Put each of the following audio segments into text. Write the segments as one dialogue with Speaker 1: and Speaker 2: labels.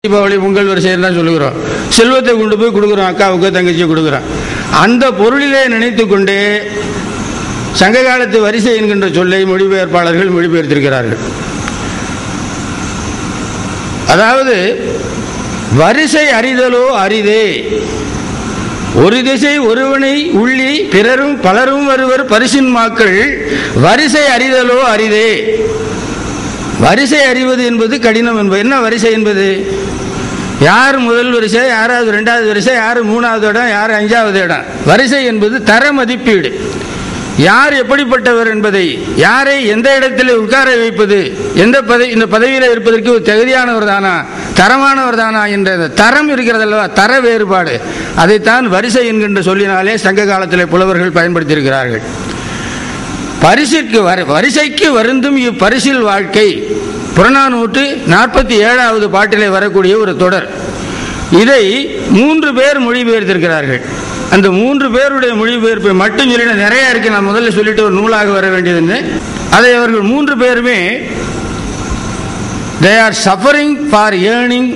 Speaker 1: தீபாவளி பொங்கல் வரிசையெல்லாம் சொல்லுகிறோம். செல்வத்தை கொண்டு போய் கொடுக்குறோம், அக்காவுக்கு தங்கச்சியை கொடுக்குறோம். அந்த பொருளிலே நினைத்து கொண்டே சங்க காலத்து வரிசை என்கின்ற சொல்லை மொழிபெயர்ப்பாளர்கள் மொழிபெயர்த்திருக்கிறார்கள். அதாவது வரிசை அறிதலோ அரிதே, ஒரு திசை ஒருவனை உள்ளி பிறரும் பலரும் வருவர் பரிசின் மாக்கள் வரிசை அறிதலோ அரிதே. வரிசை அறிவது என்பது கடினம் என்பது. என்ன வரிசை என்பது? யார் முதல் வரிசை, யாராவது ரெண்டாவது வரிசை, யார் மூணாவது இடம், யார் அஞ்சாவது இடம். வரிசை என்பது தர மதிப்பீடு. யார் எப்படிப்பட்டவர் என்பதை, யாரை எந்த இடத்தில் உட்கார வைப்பது, இந்த பதவியில் இருப்பதற்கு ஒரு தகுதியானவர் தானா, தரமானவர் தானா என்ற தரம் இருக்கிறதல்லவா, தர வேறுபாடு. அதைத்தான் வரிசை என்கின்ற சொல்லினாலே சங்க காலத்தில் புலவர்கள் பயன்படுத்தியிருக்கிறார்கள். வரிசைக்கு வருந்தும் இப்பரிசில் வாழ்க்கை புறநானூற்று 47வது பாட்டிலே வரக்கூடிய ஒரு தொடர். இதை 3 பேர் மொழிபெயர்த்திருக்கிறார்கள். அந்த 3 பேருடைய மொழிபெயர்ப்பை மட்டும் சொல்லிட நிறைய இருக்கு. நான் முதல்ல சொல்லிட்டு ஒரு நூலாக வர வேண்டியதுன்னு. அதை அவர்கள் 3 பேருமே they are suffering for earning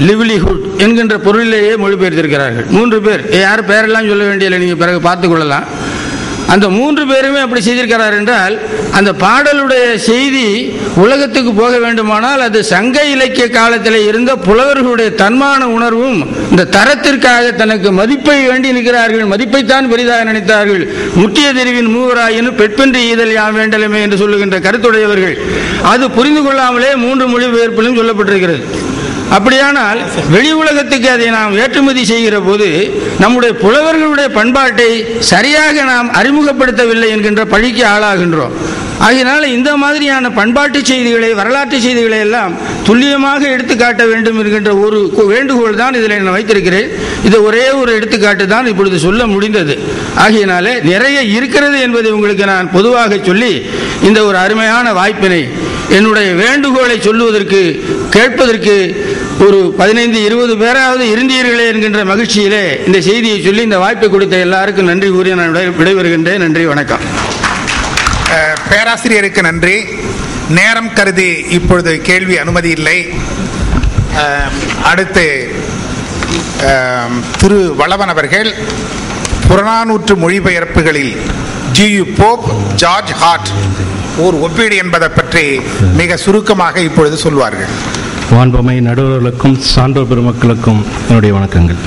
Speaker 1: livelihood என்கின்ற பொருளிலேயே மொழிபெயர்த்திருக்கிறார்கள். 3 பேர், யார் பேரெல்லாம் சொல்ல வேண்டியதில்லை, நீங்க பிறகு பார்த்துக் கொள்ளலாம். அந்த 3 பேருமே அப்படி செய்திருக்கிறார் என்றால் அந்த பாடலுடைய செய்தி உலகத்துக்கு போக வேண்டுமானால் அது சங்க இலக்கிய காலத்தில் இருந்த புலவர்களுடைய தன்மான உணர்வும் இந்த தரத்திற்காக தனக்கு மதிப்பை வேண்டி நிற்கிறார்கள், மதிப்பைத்தான் பெரிதாக நினைத்தார்கள். முற்றிய தெரிவின் மூவராயினும் பெட்பென்று ஈதல் யாம் வேண்டலுமே என்று சொல்லுகின்ற கருத்துடையவர்கள். அது புரிந்து கொள்ளாமலே 3 மொழிபெயர்ப்பிலும் சொல்லப்பட்டிருக்கிறது. அப்படியானால் வெளி உலகத்துக்கு அதை நாம் ஏற்றுமதி செய்கிற போது நம்முடைய புலவர்களுடைய பண்பாட்டை சரியாக நாம் அறிமுகப்படுத்தவில்லை என்கின்ற பழிக்கு ஆளாகின்றோம். ஆகையினால இந்த மாதிரியான பண்பாட்டு செய்திகளை, வரலாற்று செய்திகளை எல்லாம் துல்லியமாக எடுத்துக்காட்ட வேண்டும் என்கின்ற ஒரு வேண்டுகோள் தான் இதில் நான் வைத்திருக்கிறேன். இது ஒரே ஒரு எடுத்துக்காட்டு தான் இப்பொழுது சொல்ல முடிந்தது. ஆகையினாலே நிறைய இருக்கிறது என்பதை உங்களுக்கு நான் பொதுவாக சொல்லி இந்த ஒரு அருமையான வாய்ப்பினை, என்னுடைய வேண்டுகோளை சொல்லுவதற்கு, கேட்பதற்கு ஒரு 15-20 பேராவது இருந்தீர்களே என்கின்ற மகிழ்ச்சியிலே இந்த செய்தியை சொல்லி இந்த வாய்ப்பை கொடுத்த எல்லாருக்கும் நன்றி கூறி நான் விடைபெறுகின்றேன். நன்றி, வணக்கம்.
Speaker 2: பேராசிரியருக்கு நன்றி. நேரம் கருதி இப்பொழுது கேள்வி அனுமதி இல்லை. அடுத்து திரு வளவன் அவர்கள் புறநானூற்று மொழிபெயர்ப்புகளில் ஜி.யு. போப், ஜார்ஜ் ஹார்ட் ஓர் ஒப்பீடு என்பதை பற்றி மிக சுருக்கமாக இப்பொழுது சொல்வார்கள்.
Speaker 3: வான்பமை நடுவர்களுக்கும் சான்றோர் பெருமக்களுக்கும் என்னுடைய வணக்கங்கள்.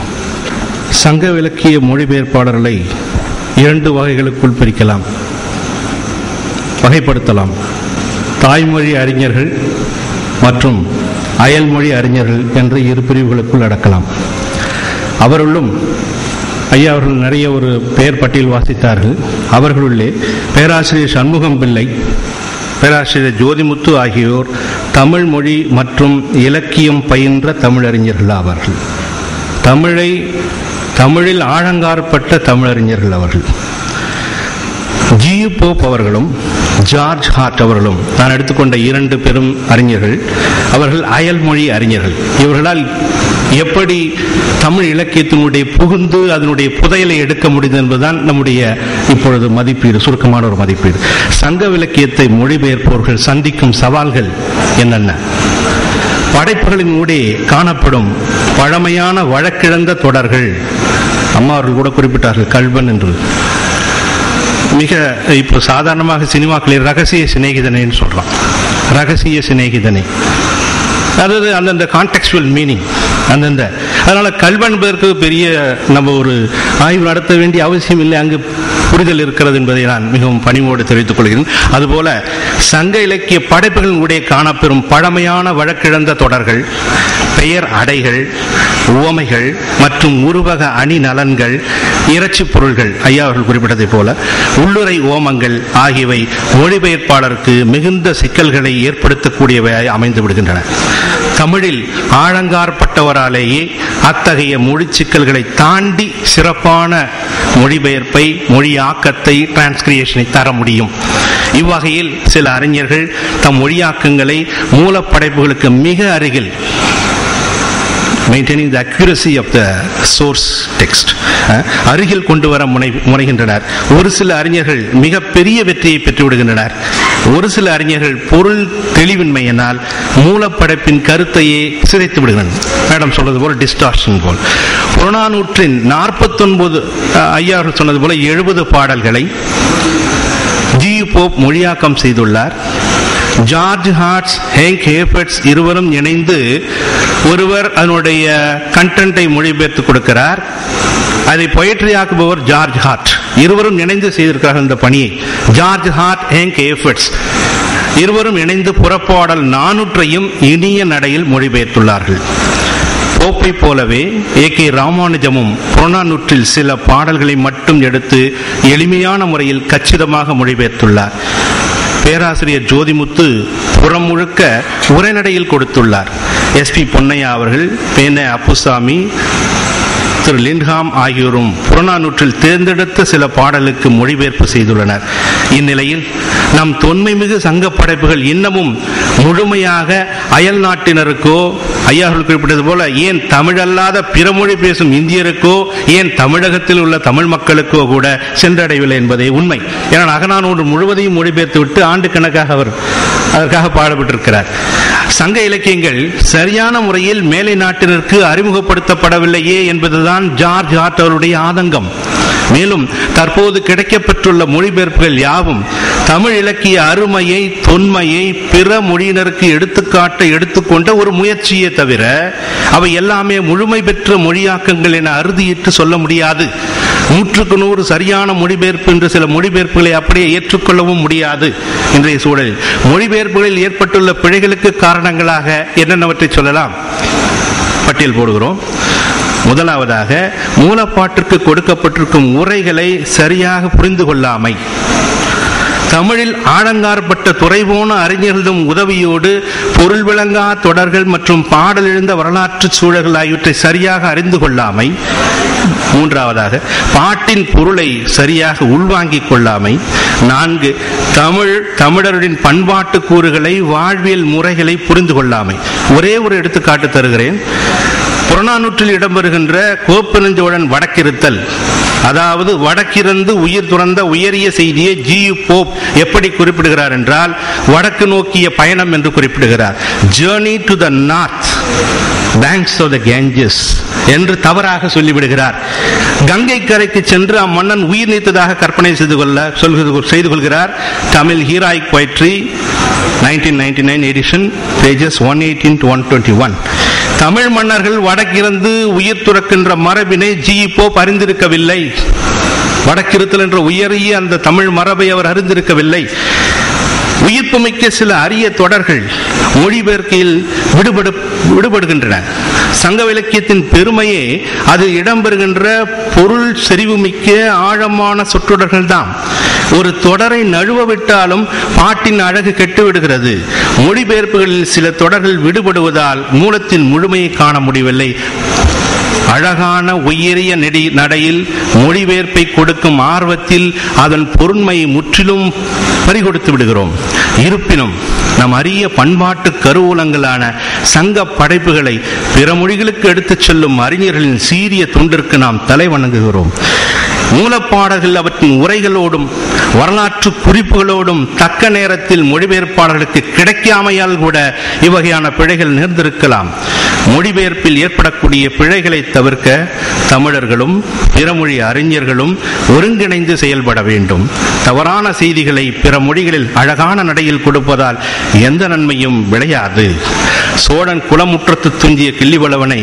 Speaker 3: சங்க இலக்கிய மொழிபெயர்ப்பாளர்களை 2 வகைகளுக்குள் பிரிக்கலாம், வகைப்படுத்தலாம். தாய்மொழி அறிஞர்கள் மற்றும் அயல்மொழி அறிஞர்கள் என்ற 2 பிரிவுகளுக்குள் அடக்கலாம். அவர்களும் ஐயா அவர்கள் நிறைய ஒரு பெயர் பட்டியல் வாசித்தார்கள். அவர்களுள்ளே பேராசிரியர் சண்முகம் பிள்ளை, பேராசிரியர் ஜோதிமுத்து ஆகியோர் தமிழ் மொழி மற்றும் இலக்கியம் பயின்ற தமிழறிஞர்கள் ஆவார்கள். தமிழில் ஆழங்காற்பட்ட தமிழறிஞர்கள் அவர்கள். ஜி.யு. போப் அவர்களும் ஜார்ஜ் ஹார்ட் அவர்களும் நான் எடுத்துக்கொண்ட 2 பெரும் அறிஞர்கள். அவர்கள் அயல்மொழி அறிஞர்கள். இவர்களால் எப்படி தமிழ் இலக்கியத்தினுடைய புகுந்து அதனுடைய புதையலை எடுக்க முடிந்தது என்பதுதான் நம்முடைய இப்பொழுது மதிப்பீடு, சுருக்கமான ஒரு மதிப்பீடு. சங்க இலக்கியத்தை மொழிபெயர்ப்பவர்கள் சந்திக்கும் சவால்கள் என்னென்ன? படைப்புகளின் ஊடே காணப்படும் பழமையான வழக்கிழந்த தொடர்கள். அம்மா அவர்கள் கூட குறிப்பிட்டார்கள் கல்வன் என்று. மிக இப்போ சாதாரணமாக சினிமாக்களில் ரகசிய சிநேகிதனைன்னு சொல்றான். ரகசிய சிநேகிதனை, அதாவது அந்தந்த கான்டெக்சுவல் மீனிங் அந்தந்த. அதனால கல்வன் என்பதற்கு பெரிய நம்ம ஒரு ஆய்வு நடத்த வேண்டிய அவசியம் இல்லை, அங்கு புரிதல் இருக்கிறது என்பதை நான் மிகவும் பணிவோடு தெரிவித்துக் கொள்கிறேன். அதுபோல சங்க இலக்கிய படைப்புகளின் உடைய காணப்பெறும் பழமையான வழக்கிழந்த தொடர்கள், பெயர் அடைகள், உவமைகள் மற்றும் உருவக அணி நலன்கள், இறைச்சி பொருள்கள், ஐயா அவர்கள் குறிப்பிட்டதை போல உள்ளுரை ஓமங்கள் ஆகியவை மொழிபெயர்ப்பாளருக்கு மிகுந்த சிக்கல்களை ஏற்படுத்தக்கூடியவை அமைந்து விடுகின்றன. தமிழில் ஆழங்காற்பட்டவராலேயே அத்தகைய மொழி சிக்கல்களை தாண்டி சிறப்பான மொழிபெயர்ப்பை, மொழியாக்கத்தை, டிரான்ஸ்கிரியேஷனை தர முடியும். இவ்வகையில் சில அறிஞர்கள் தம் மொழியாக்கங்களை மூலப்படைப்புகளுக்கு மிக அருகில், maintaining the accuracy of the source text, அருகில் கொண்டு வர முனைகின்றனர். ஒரு சில அறிஞர்கள் மிக பெரிய வெற்றியை பெற்று விடுகின்றனர். ஒரு சில அறிஞர்கள் பொருள் தெளிவின்மையினால் மூலப்படைப்பின் கருத்தையே சிதைத்து விடுகிறார்கள். மேடம் சொல்றது போல டிஸ்டார்ஷன் போல். புறநானூற்றின் 49 ஐயா சொன்னது போல 70 பாடல்களை ஜி.யு. போப் மொழியாக்கம் செய்துள்ளார். ஜார்ஜ் ஹார்ட்ஸ், ஹேங்க் ஹேஃபர்ட்ஸ் இருவரும் இணைந்து ஒருவர் அதனுடைய கண்டென்ட்டை மொழிபெயர்த்து கொடுக்கிறார். அதை பொயட்ரி ஆக்குபவர் ஜார்ஜ் ஹார்ட். இருவரும் இணைந்து செய்திருக்கிறார்கள் இந்த பணியை. ஜார்ஜ் ஹார்ட், ஹேங்க் ஹேஃபர்ட்ஸ் இருவரும் இணைந்து புறப்பாடல் 400ஐயும் இனிய நடையில் மொழிபெயர்த்துள்ளார்கள். போப்பை போலவே ஏ.கே. ராமானுஜமும் புறநானூற்றில் சில பாடல்களை மட்டும் எடுத்து எளிமையான முறையில் கச்சிதமாக மொழிபெயர்த்துள்ளார். பேராசிரியர் ஜோதிமுத்து புறம் முழுக்க உரைநடையில் கொடுத்துள்ளார். எஸ்.பி. பொன்னையா அவர்கள், பேன அப்புசாமி, திரு லிண்ட்ஹாம் ஆகியோரும் புறநானூற்றில் தேர்ந்தெடுத்த சில பாடலுக்கு மொழிபெயர்ப்பு செய்துள்ளனர். இந்நிலையில் நம் தொன்மைமிகு சங்க படைப்புகள் இன்னமும் முழுமையாக அயல் நாட்டினருக்கோ, ஐயார்கள் குறிப்பிட்டது போல ஏன் தமிழல்லாத பிற மொழி பேசும் இந்தியருக்கோ, ஏன் தமிழகத்தில் உள்ள தமிழ் மக்களுக்கோ கூட சென்றடையவில்லை என்பதே உண்மை. ஏன்னா அகநானூறு முழுவதையும் மொழிபெயர்த்து விட்டு ஆண்டு கணக்காக அவர் அதற்காக பாடுபட்டிருக்கிறார். சங்க இலக்கியங்கள் சரியான முறையில் மேலை நாட்டினருக்கு அறிமுகப்படுத்தப்படவில்லையே என்பதுதான் ஜார்ஜ் ஹார்ட் அவருடைய ஆதங்கம். மேலும் தற்போது கிடைக்கப்பெற்றுள்ள மொழிபெயர்ப்புகள் யாவும் தமிழ் இலக்கிய அருமையை, தொன்மையை பிற மொழியினருக்கு எடுத்துக்கொண்ட ஒரு முயற்சியே தவிர அவை எல்லாமே முழுமை பெற்ற மொழியாக்கங்கள் என அறுதியிட்டு சொல்ல முடியாது. 100க்கு 100 சரியான மொழிபெயர்ப்பு என்று சில மொழிபெயர்ப்புகளை அப்படியே ஏற்றுக்கொள்ளவும் முடியாது. இன்றைய சூழலில் மொழிபெயர்ப்புகளில் ஏற்பட்டுள்ள பிழைகளுக்கு காரணங்களாக என்னென்னவற்றை சொல்லலாம் பட்டியல் போடுகிறோம். முதலாவதாக, மூலப்பாட்டிற்கு கொடுக்கப்பட்டிருக்கும் உரைகளை சரியாக புரிந்து கொள்ளாமை. தமிழில் ஆழங்காற்பட்ட துறைபோன அறிஞர்களின் உதவியோடு பொருள் விளங்கா தொடர்கள் மற்றும் பாடல் எழுந்த வரலாற்று சூழல்கள் ஆகியவற்றை சரியாக அறிந்து கொள்ளாமை. மூன்றாவதாக, பாட்டின் பொருளை சரியாக உள்வாங்கிக் கொள்ளாமை. 4, தமிழரின் பண்பாட்டு கூறுகளை, வாழ்வியல் முறைகளை புரிந்து கொள்ளாமை. ஒரே ஒரு எடுத்துக்காட்டு தருகிறேன். புறநானூற்றில் இடம்பெறுகின்ற கோப்பெருஞ்சோழன் வடக்கிருத்தல், அதாவது வடக்கிருந்து உயிர் துறந்த உயரிய செய்தியை ஜி.யு. போப் எப்படி குறிப்பிடுகிறார் என்றால், வடக்கு நோக்கிய பயணம் என்று குறிப்பிடுகிறார். Journey to the north banks of the Ganges என்று தவறாக சொல்லிவிடுகிறார். கங்கை கரைக்கு சென்று அம்மன்னன் உயிர் நீத்ததாக கற்பனை செய்து கொள்கிறார். Tamil heroic poetry 1999 edition, pages 118 to 121. Tamil மன்னர்கள் வடக்கிருந்து உயிர் துறக்கின்ற மரபினை ஜி.யு. போப் அறிந்திருக்கவில்லை. வடக்கிருத்தல் என்ற உயரிய அந்த தமிழ் மரபை அவர் அறிந்திருக்கவில்லை. உயிர்ப்புமிக்க சில அரிய தொடர்கள் மொழிபெயர்க்கையில் விடுபடுகின்றன. சங்க இலக்கியத்தின் பெருமையே அது இடம்பெறுகின்ற பொருள் செறிவுமிக்க ஆழமான சொற்றொடர்கள் தான். ஒரு தொடரை நழுவ விட்டாலும் பாட்டின் அழகு கெட்டுவிடுகிறது. மொழிபெயர்ப்புகளில் சில தொடர்கள் விடுபடுவதால் மூலத்தின் முழுமையை காண முடியவில்லை. அழகான உயரிய நடையில் மொழிபெயர்ப்பை கொடுக்கும் ஆர்வத்தில் அதன் பொருண்மையை முற்றிலும் பறிகொடுத்து விடுகிறோம். இருப்பினும் நம் அரிய பண்பாட்டு கருவூலங்களான சங்க படைப்புகளை பிற மொழிகளுக்கு எடுத்துச் செல்லும் அறிஞர்களின் சீரிய தொண்டிற்கு நாம் தலை வணங்குகிறோம். மூலப்பாடல்கள் அவற்றின் உரைகளோடும் வரலாற்று குறிப்புகளோடும் தக்க நேரத்தில் மொழிபெயர்ப்பாளர்களுக்கு கிடைக்காமையால் கூட இவ்வகையான பிழைகள் நேர்ந்திருக்கலாம். மொழிபெயர்ப்பில் ஏற்படக்கூடிய பிழைகளை தவிர்க்க தமிழர்களும் பிற மொழி அறிஞர்களும் ஒருங்கிணைந்து செயல்பட வேண்டும். தவறான செய்திகளை பிற மொழிகளில் அழகான நடையில் கொடுப்பதால் எந்த நன்மையும் விளையாது. சோழன் குளமுற்றத்து துஞ்சிய கிள்ளிவளவனை